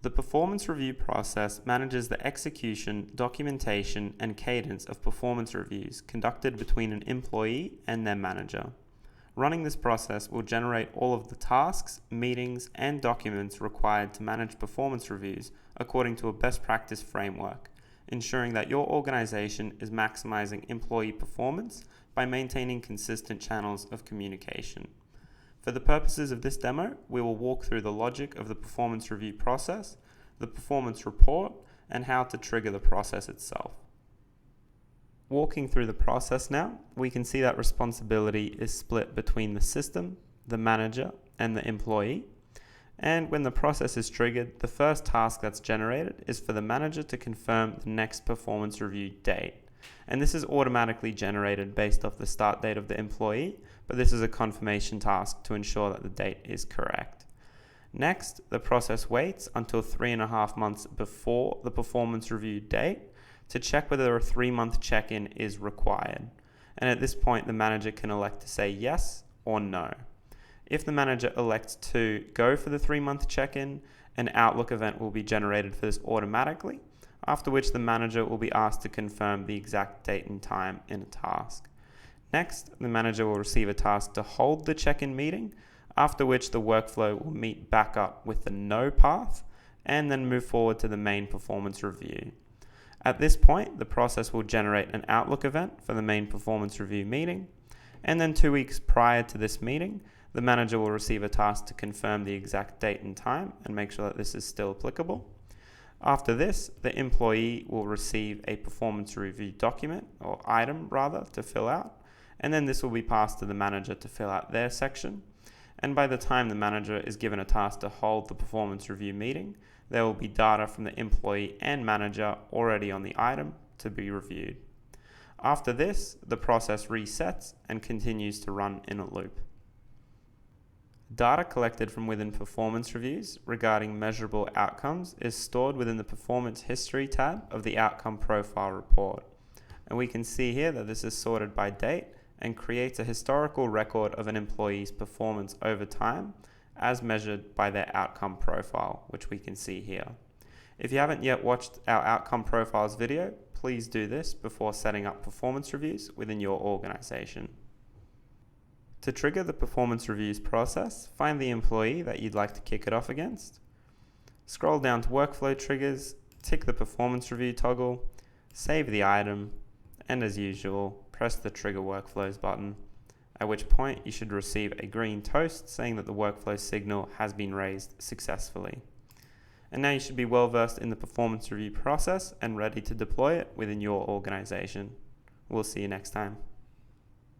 The performance review process manages the execution, documentation, and cadence of performance reviews conducted between an employee and their manager. Running this process will generate all of the tasks, meetings, and documents required to manage performance reviews according to a best practice framework, ensuring that your organization is maximizing employee performance by maintaining consistent channels of communication. For the purposes of this demo, we will walk through the logic of the performance review process, the performance report, and how to trigger the process itself. Walking through the process now, we can see that responsibility is split between the system, the manager, and the employee. And when the process is triggered, the first task that's generated is for the manager to confirm the next performance review date. And this is automatically generated based off the start date of the employee, but this is a confirmation task to ensure that the date is correct. Next, the process waits until 3.5 months before the performance review date to check whether a 3-month check-in is required. And at this point, the manager can elect to say yes or no. If the manager elects to go for the 3-month check-in, an Outlook event will be generated for this automatically, after which the manager will be asked to confirm the exact date and time in a task. Next, the manager will receive a task to hold the check-in meeting, after which the workflow will meet back up with the no path and then move forward to the main performance review. At this point, the process will generate an Outlook event for the main performance review meeting, and then 2 weeks prior to this meeting, the manager will receive a task to confirm the exact date and time and make sure that this is still applicable. After this, the employee will receive a performance review document, or item rather, to fill out, and then this will be passed to the manager to fill out their section. And by the time the manager is given a task to hold the performance review meeting, there will be data from the employee and manager already on the item to be reviewed. After this, the process resets and continues to run in a loop. Data collected from within performance reviews regarding measurable outcomes is stored within the Performance History tab of the Outcome Profile report. And we can see here that this is sorted by date and creates a historical record of an employee's performance over time as measured by their outcome profile, which we can see here. If you haven't yet watched our Outcome Profiles video, please do this before setting up performance reviews within your organization. To trigger the performance reviews process, find the employee that you'd like to kick it off against. Scroll down to Workflow Triggers, tick the Performance Review toggle, save the item, and as usual, press the Trigger Workflows button, at which point you should receive a green toast saying that the workflow signal has been raised successfully. And now you should be well versed in the performance review process and ready to deploy it within your organization. We'll see you next time.